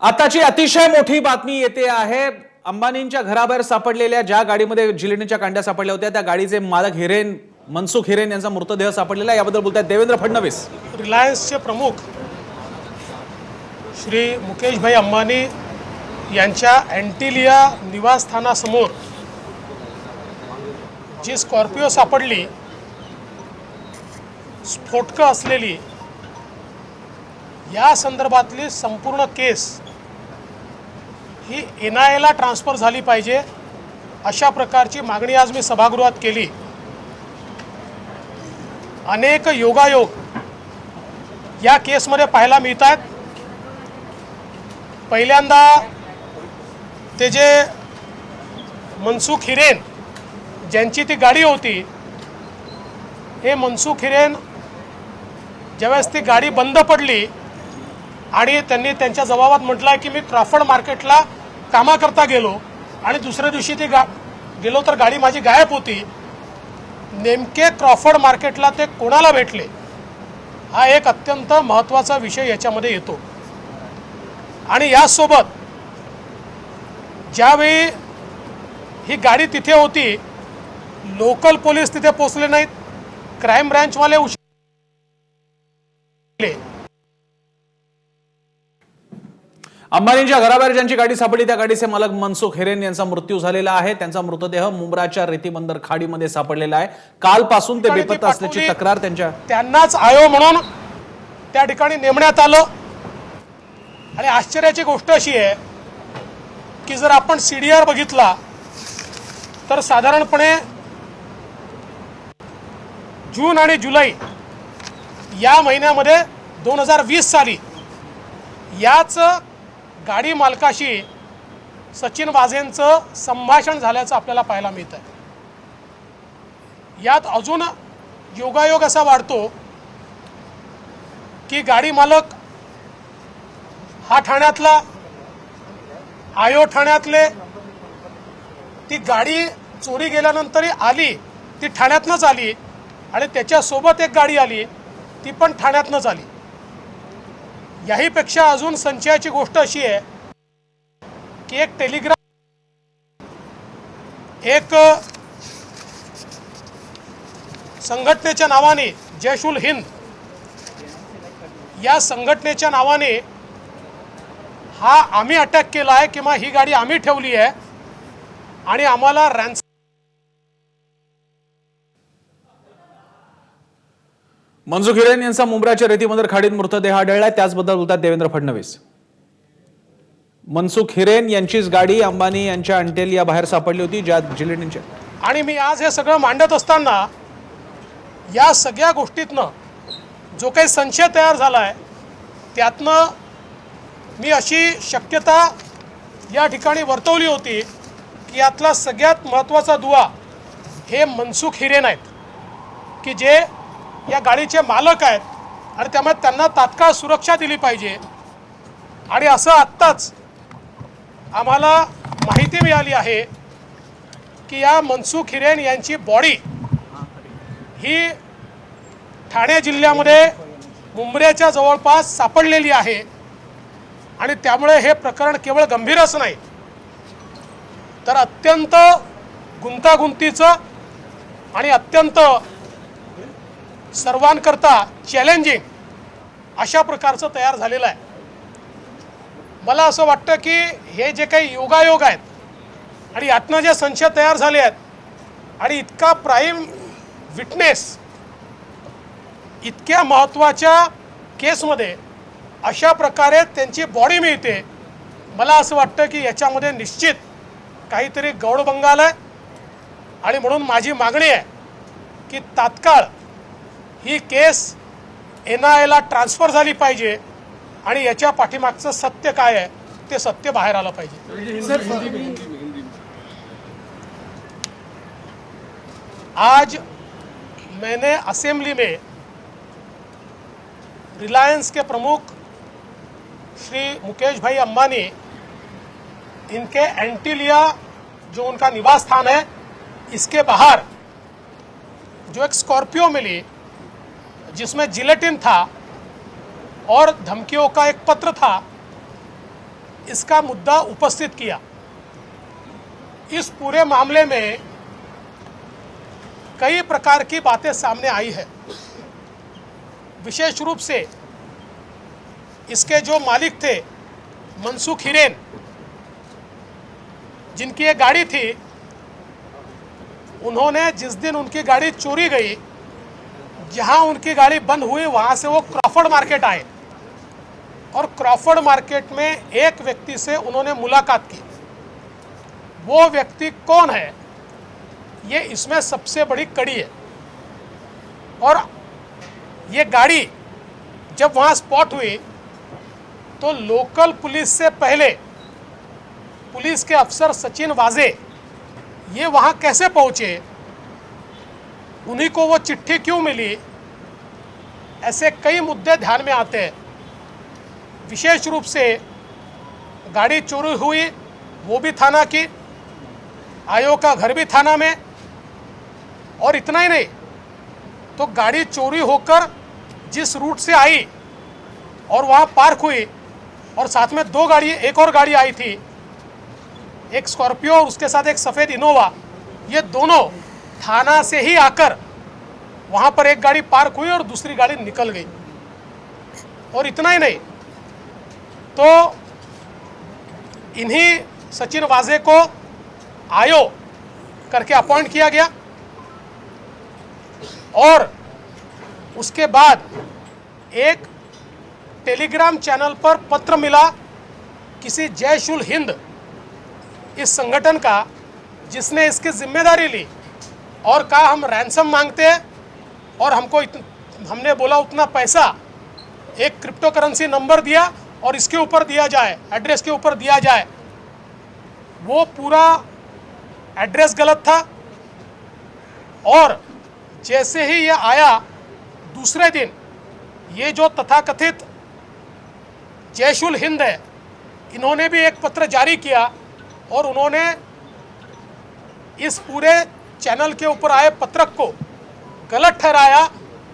आताची अतिशय मोठी बातमी येते आहे। अंबानींच्या घराबाहेर सापडलेल्या ज्या गाडीमध्ये जिलेटिनच्या कांड्या सापडल्या होत्या त्या गाडीचे मालक हिरेन मनसुख हिरेन यांचा मृतदेह सापडलेला आहे। याबद्दल बोलतात देवेंद्र फडणवीस। रिलायन्सचे प्रमुख श्री मुकेश भाई अंबानी यांच्या एंटिलिया निवासस्थानासमोर जी स्कॉर्पिओ सापडली, स्फोटकं असलेली, या संदर्भातली संपूर्ण केस ही NIA ट्रान्सफर झाली पाहिजे अशा प्रकारची मागणी आज मी सभागृहात केली। अनेक योगायोग या केसमध्ये पाहायला मिळतात। पहिल्यांदा ते जे मनसुख हिरेन ज्यांची ती गाडी होती, हे मनसुख हिरेन ज्यावेळेस ती गाडी बंद पडली आणि त्यांनी त्यांच्या जबाबात म्हटलं की मी क्रॉफर्ड मार्केटला कामाकरता गेलो आणि दुसऱ्या दिवशी ती गेलो तर गाडी माझी गायब होती। नेमके क्रॉफर्ड मार्केटला ते कोणाला भेटले, हा एक अत्यंत महत्त्वाचा विषय याच्यामध्ये येतो। आणि यासोबत ज्यावेळी ही गाडी तिथे होती, लोकल पोलीस तिथे पोहोचले नाहीत, क्राईम ब्रँचवाले अंबानींच्या घराबाहेर ज्यांची गाडी सापडली त्या गाडीचे मालक मनसुख हिरेन यांचा मृत्यू झालेला आहे। त्यांचा मृतदेह मुंब्राच्या रेतीबंदर खाडीमध्ये सापडलेला आहे। कालपासून ते बेपत्ता असल्याची तक्रार त्यांनाच आयो म्हणून त्या ठिकाणी नेमण्यात आलं। आणि आश्चर्याची गोष्ट अशी आहे की जर आपण CDR बघितला तर साधारणपणे जून आणि जुलै या महिन्यामध्ये 2020 साली याच गाडी मालकाशी सचिन वाझेंचं संभाषण झाल्याचं आपल्याला पाहायला मिळतं आहे। यात अजून योगायोग असा वाढतो की गाडी मालक हा ठाण्यातला, आयो ठाण्यातले, ती गाडी चोरी गेल्यानंतरही आली, ती ठाण्यातनंच आली आणि त्याच्यासोबत एक गाडी आली, ती पण ठाण्यातनंच आली। याहीपेक्षा अजून संशयाची गोष्ट अशी आहे की एक टेलिग्राम, एक संघटनेच्या नावाने जैश उल हिंद, या संघटनेच्या नावाने हा आम्ही अटॅक केला आहे किंवा ही गाडी आम्ही ठेवली आहे आणि आम्हाला रॅन्सम मनसुख हिरेन यांचा मुंब्राच्या रेतीबंदर खाडीत मृतदेह आढळलाय। त्याचबद्दल बोलतात देवेंद्र फडणवीस। मनसुख हिरेन यांचीच गाडी अंबानी यांच्या अंटेलिया बाहेर सापडली होती, ज्या जिलेटिनच्या। आणि मी आज हे सगळं मांडत असताना या सगळ्या गोष्टीतनं जो काही संशय तयार झाला आहे त्यातनं मी अशी शक्यता या ठिकाणी वर्तवली होती की यातला सगळ्यात महत्त्वाचा दुवा हे मनसुख हिरेन आहेत की जे या गाडीचे मालक आहेत आणि त्यामुळे त्यांना तात्काळ सुरक्षा दिली पाहिजे। आणि असं आत्ताच आम्हाला माहिती मिळाली आहे की या मनसुख हिरेन यांची बॉडी ही ठाणे जिल्ह्यामध्ये मुंब्र्याच्या जवळपास सापडलेली आहे। आणि त्यामुळे हे प्रकरण केवळ गंभीरच नाही तर अत्यंत गुंतागुंतीचं आणि अत्यंत सर्वांकरता चॅलेंजिंग अशा प्रकारचं तयार झालेलं आहे। मला असं वाटतं की हे जे काही योगायोग आहेत आणि यातनं जे संशय तयार झाले आहेत आणि इतका प्राईम विटनेस इतक्या महत्त्वाच्या केसमध्ये अशा प्रकारे त्यांची बॉडी मिळते, मला असं वाटतं की याच्यामध्ये निश्चित काहीतरी गौडबंगाल आहे। आणि म्हणून माझी मागणी आहे की तात्काळ ही केस NIA ट्रान्सफर झाली पाहिजे आणि याच्या पाठीमागचं सत्य काय आहे ते सत्य बाहेर आलं पाहिजे। आज मैंने असेंबली में रिलायंस के प्रमुख श्री मुकेश भाई अंबानी, इनके एंटिलिया जो उनका निवास स्थान है, इसके बाहर जो एक स्कॉर्पियो मिली जिसमें जिलेटिन था और धमकियों का एक पत्र था, इसका मुद्दा उपस्थित किया। इस पूरे मामले में कई प्रकार की बातें सामने आई है। विशेष रूप से इसके जो मालिक थे मनसुख हिरेन, जिनकी एक गाड़ी थी, उन्होंने जिस दिन उनकी गाड़ी चोरी गई, जहां उनकी गाड़ी बंद हुई वहां से वो क्रॉफर्ड मार्केट आए और क्रॉफर्ड मार्केट में एक व्यक्ति से उन्होंने मुलाकात की। वो व्यक्ति कौन है, ये इसमें सबसे बड़ी कड़ी है। और ये गाड़ी जब वहाँ स्पॉट हुई तो लोकल पुलिस से पहले पुलिस के अफसर सचिन वाजे ये वहाँ कैसे पहुँचे, उन्हीं को वो चिट्ठी क्यों मिली, ऐसे कई मुद्दे ध्यान में आते हैं। विशेष रूप से गाड़ी चोरी हुई वो भी थाना की, आयो का घर भी थाना में, और इतना ही नहीं तो गाड़ी चोरी होकर जिस रूट से आई और वहाँ पार्क हुई और साथ में दो गाड़ी, एक और गाड़ी आई थी, एक स्कॉर्पियो और उसके साथ एक सफ़ेद इनोवा, ये दोनों थाना से ही आकर वहाँ पर एक गाड़ी पार्क हुई और दूसरी गाड़ी निकल गई। और इतना ही नहीं तो इन्हीं सचिन वाजे को आयो करके अपॉइंट किया गया और उसके बाद एक टेलीग्राम चैनल पर पत्र मिला किसी जैश उल हिंद इस संगठन का, जिसने इसकी जिम्मेदारी ली और कहा हम रैंसम मांगते हैं और हमने बोला उतना पैसा, एक क्रिप्टो करेंसी नंबर दिया और इसके ऊपर दिया जाए, एड्रेस के ऊपर दिया जाए। वो पूरा एड्रेस गलत था और जैसे ही ये आया दूसरे दिन ये जो तथाकथित जैश उल हिंद है, इन्होंने भी एक पत्र जारी किया और उन्होंने इस पूरे चैनल के ऊपर आए पत्रक को गलत ठहराया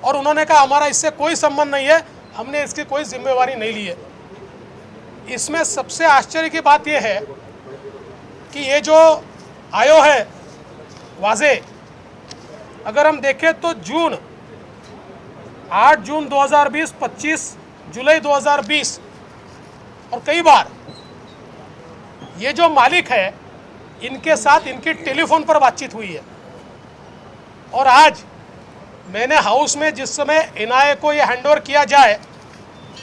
और उन्होंने कहा हमारा इससे कोई संबंध नहीं है, हमने इसकी कोई जिम्मेवारी नहीं ली है। इसमें सबसे आश्चर्य की बात यह है कि ये जो आयो है वाजे, अगर हम देखें तो 8 जून 2020, 25 जुलाई 2020 और कई बार ये जो मालिक है इनके साथ इनकी टेलीफोन पर बातचीत हुई है। और आज मैंने हाउस में जिस समय एनआईए को ये हैंडओवर किया जाए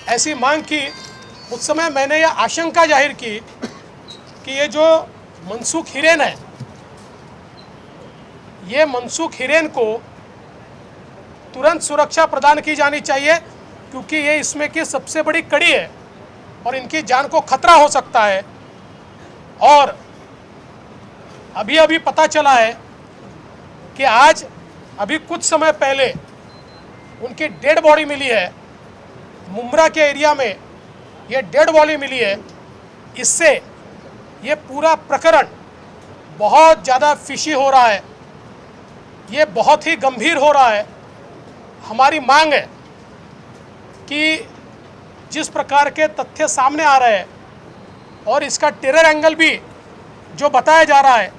ऐसी मांग की, उस समय मैंने ये आशंका जाहिर की कि ये जो मनसुख हिरेन है, ये मनसुख हिरेन को तुरंत सुरक्षा प्रदान की जानी चाहिए, क्योंकि ये इसमें की सबसे बड़ी कड़ी है और इनकी जान को खतरा हो सकता है। और अभी अभी पता चला है कि आज अभी कुछ समय पहले उनकी डेड बॉडी मिली है, मुंब्रा के एरिया में ये डेड बॉडी मिली है। इससे ये पूरा प्रकरण बहुत ज़्यादा फिशी हो रहा है, ये बहुत ही गंभीर हो रहा है। हमारी मांग है कि जिस प्रकार के तथ्य सामने आ रहे हैं और इसका टेरर एंगल भी जो बताया जा रहा है,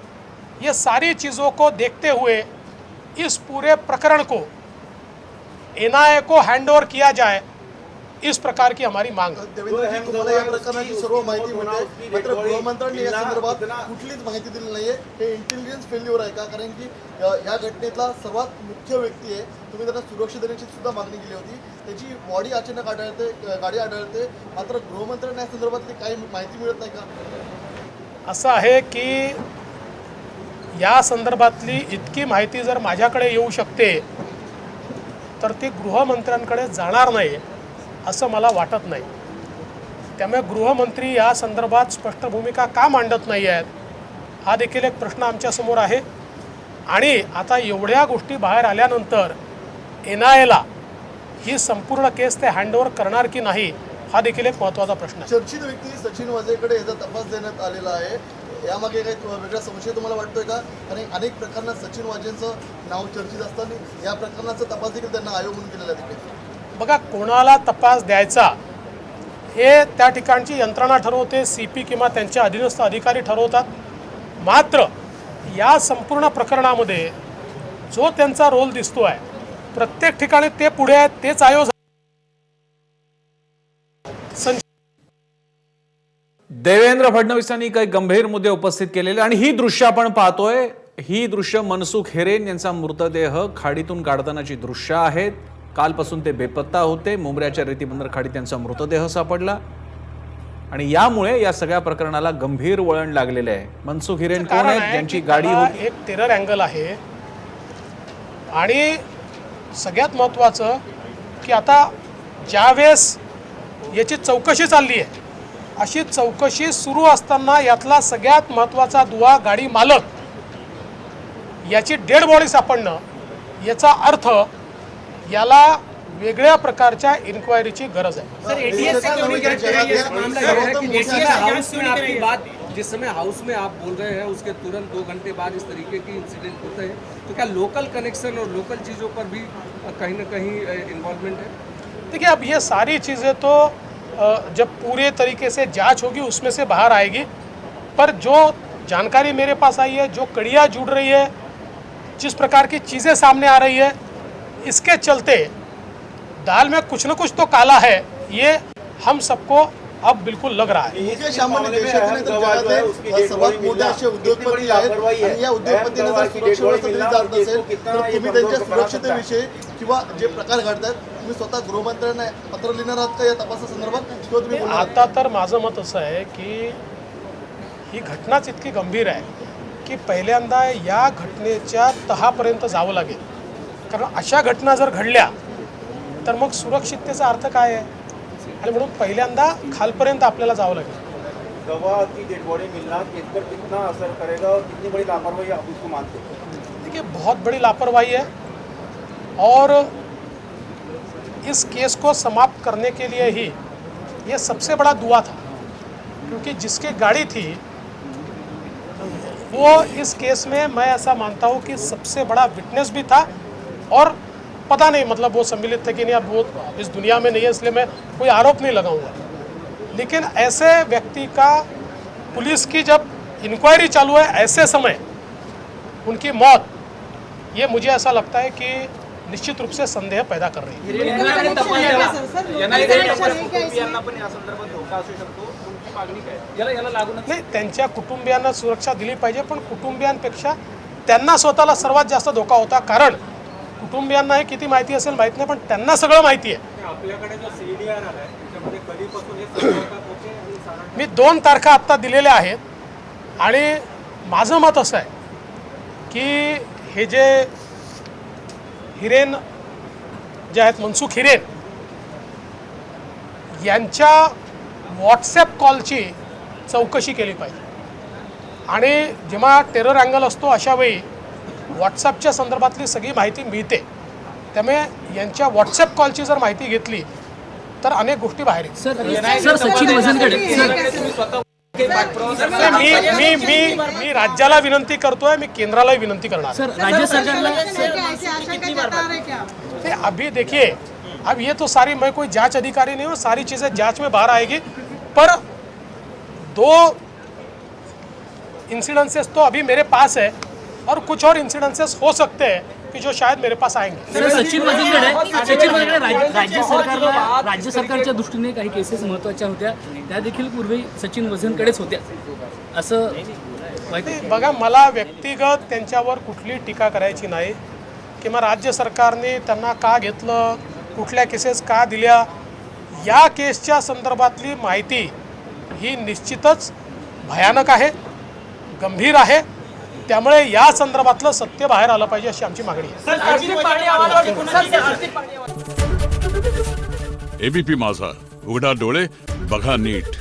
ये सारी चीज़ों को देखते हुए इस पूरे प्रकरण को एनआईए को हैंडओव्हर किया जाए, इस प्रकार की हमारी मांग है। देवेंद्रजी, तुम्हाला या प्रकरणाची सर्व माहिती मिळते, मात्र गृहमंत्र्यांनी या संदर्भात कुठलीच माहिती दिली नाहीये। हे इंटेलिजन्स फेल्युअर आहे का? कारण की या घटनेतला सर्वात मुख्य व्यक्ती आहे, तुम्ही त्यांना सुरक्षा देण्याची सुद्धा मागणी केली होती, त्याची बॉडी अचानक आढळते, गाडी आढळते, मात्र गृहमंत्र्यांना या संदर्भातली काही माहिती मिळत नाही का? असं आहे की या संदर्भातली इतकी माहिती जर माझ्याकडे येऊ शकते तर ती गृहमंत्र्यांकडे जाणार नाही असं मला वाटत नाही। त्यामुळे गृहमंत्री या संदर्भात स्पष्ट भूमिका का मांडत नाही आहेत, हा देखील एक प्रश्न आमच्यासमोर आहे। आणि आता एवढ्या गोष्टी बाहेर आल्यानंतर एनआयएला ही संपूर्ण केस ते हँडओव्हर करणार की नाही, हा देखील एक महत्त्वाचा प्रश्न आहे। चर्चित व्यक्ती सचिन वाजेकडे याचा तपास देण्यात आलेला आहे, यामागे काही वेगळा संशय तुम्हाला वाटतोय का? कारण अनेक प्रकरणात सचिन वाजेंचं नाव चर्चित असताना या प्रकरणाचा तपास देखील त्यांना आयोग म्हणून केलेला आहे। बघा, कोणाला तपास द्यायचा हे त्या ठिकाणची यंत्रणा ठरवते, CP किंवा त्यांच्या अधीनस्थ अधिकारी ठरवतात. मात्र या संपूर्ण प्रकरणामध्ये जो त्यांचा रोल दिसतो आहे, प्रत्येक ठिकाणी ते पुढे आहेत, तेच आयोजक. देवेंद्र फडणवीसांनी काही गंभीर मुद्दे उपस्थित केलेले आणि ही दृश्य आपण पाहतोय. ही दृश्य मनसुख हिरेन यांचा मृतदेह खाडीतून काढतानाची दृश्य आहेत. कालपासून ते बेपत्ता होते. मुंब्र्याच्या रेतीबंदर खाडीत त्यांचा मृतदेह सापडला आणि यामुळे या सगळ्या प्रकरणाला गंभीर वळण लागलेले आहे. मनसुख हिरेन कोण आहेत? यांची गाडी होती. एक टेरर अँगल आहे आणि सगळ्यात महत्त्वाचं की आता ज्यावेळेस याची चौकशी चालली आहे, अशी चौकशी सुरू असताना यातला सगळ्यात महत्त्वाचा दुवा गाडी मालक याची डेड बॉडी सापडणं, याचा अर्थ याला वेगळ्या प्रकारच्या इन्क्वायरीची गरज आहे. जिस समय हाउस में आप बोल रहे हैं उसके तुरंत 2 घंटे बाद इस तरीके की इंसिडेंट होते हैं, तो क्या लोकल कनेक्शन और लोकल चीज़ों पर भी कहीं ना कहीं इन्वॉल्वमेंट है? देखिए, अब ये सारी चीज़ें तो जब पूरे तरीके से जांच होगी उसमें से बाहर आएगी. पर जो जानकारी मेरे पास आई है, जो कड़ियाँ जुड़ रही है, जिस प्रकार की चीज़ें सामने आ रही है, इसके चलते दाल में कुछ न कुछ तो काला है, ये हम सबको अब बिल्कुल लग रहा है. मुकेश अंबानी देशातील जगातले सर्वात मोठे असे उद्योगपती आहेत आणि या उद्योगपतींना जर सुरक्षा व्यवस्था दिली जात नसेल तर तुम्ही त्यांच्या सुरक्षिततेविषयी किंवा जे प्रकार घडतात तुम्ही स्वतः गृहमंत्र्यांना पत्र लिहिणार आहात का या तपासासंदर्भात किंवा तुम्ही बोलणार आहात? आता तर माझं मत असं आहे की ही घटनाच इतकी गंभीर आहे की पहिल्यांदा या घटनेच्या तहापर्यंत जावं लागेल. कारण अशा घटना जर घडल्या तर मग सुरक्षिततेचा अर्थ काय आहे, आणि म्हणून पहिल्यांदा खालपर्यंत आपल्याला जावं लागेल. गवाह की डेड बॉडी मिलना इस पर कितना असर करेगा और कितनी बड़ी लापरवाही आप उसको मानते हैं? देखिए, बहुत बड़ी लापरवाही है और इस केस को समाप्त करने के लिए ही ये सबसे बड़ा दुआ था, क्योंकि जिसकी गाड़ी थी वो इस केस में मैं ऐसा मानता हूँ कि सबसे बड़ा विटनेस भी था. और पता नहीं मतलब वो सम्मिलित थे कि नहीं, अब वो इस दुनिया में नहीं है, इसलिए मैं कोई आरोप नहीं लगाऊंगा. लेकिन ऐसे व्यक्ति का पुलिस की जब इंक्वायरी चालू है, ऐसे समय उनकी मौत, ये मुझे ऐसा लगता है कि निश्चित रूप से संदेह पैदा कर रही है. नाही, त्यांच्या कुटुंबियांना सुरक्षा दिली पाहिजे, पण कुटुंबियांपेक्षा त्यांना स्वतःला सर्वात जास्त धोका होता. कारण कुटुंबियांना हे किती माहिती असेल माहित नाही, पण त्यांना सगळं माहिती आहे. आपल्याकडे जो CDR आलाय त्याच्यामध्ये कधीपासून हे संपर्कात होते आणि साधारण मी 2 तारखा आत्ता दिलेल्या आहेत आणि माझं मत असं आहे की हे जे हिरेन जे आहेत, मनसुख हिरेन यांच्या व्हॉट्सॲप कॉलची चौकशी केली पाहिजे. आणि जेव्हा टेरर अँगल असतो अशावेळी व्हॉट्सॲपच्या संदर्भातली सगळी माहिती मिळते. त्यामुळे यांच्या व्हॉट्सॲप कॉलची जर माहिती घेतली तर अनेक गोष्टी बाहेर येतील. सर सचिन वझनकडे मी राज्याला विनंती करतोय, मी केंद्रालाही विनंती करणार. सर राज्य सरकारला अभी देखिए, अब ये तो सारी, मैं कोई जांच अधिकारी नहीं हूँ, सारी चीज़ें जांच में बाहर आएगी. पर 2 इंसिडेंसेस तो अभी मेरे पास है और कुछ और इंसिडेंसेस हो सकते हैं कि जो शायद मेरे पास आएंगे. सर सचिन वझनकडे राज्य सरकारच्या दृष्टीने काही केसेस महत्त्वाच्या होत्या, त्या देखील पूर्वी सचिन वझनकडेच होत्या असं नाही, बघा, मला व्यक्तिगत त्यांच्यावर कुठली टीका करायची नाही किंवा राज्य सरकारने त्यांना का घेतलं, कुठल्या केसेस का दिल्या. या केसच्या संदर्भातली माहिती ही निश्चितच भयानक आहे, गंभीर आहे. त्यामुळे या संदर्भातलं सत्य बाहेर आलं पाहिजे अशी आमची मागणी आहे. एबीपी माझा, उघडा डोळे बघा नीट.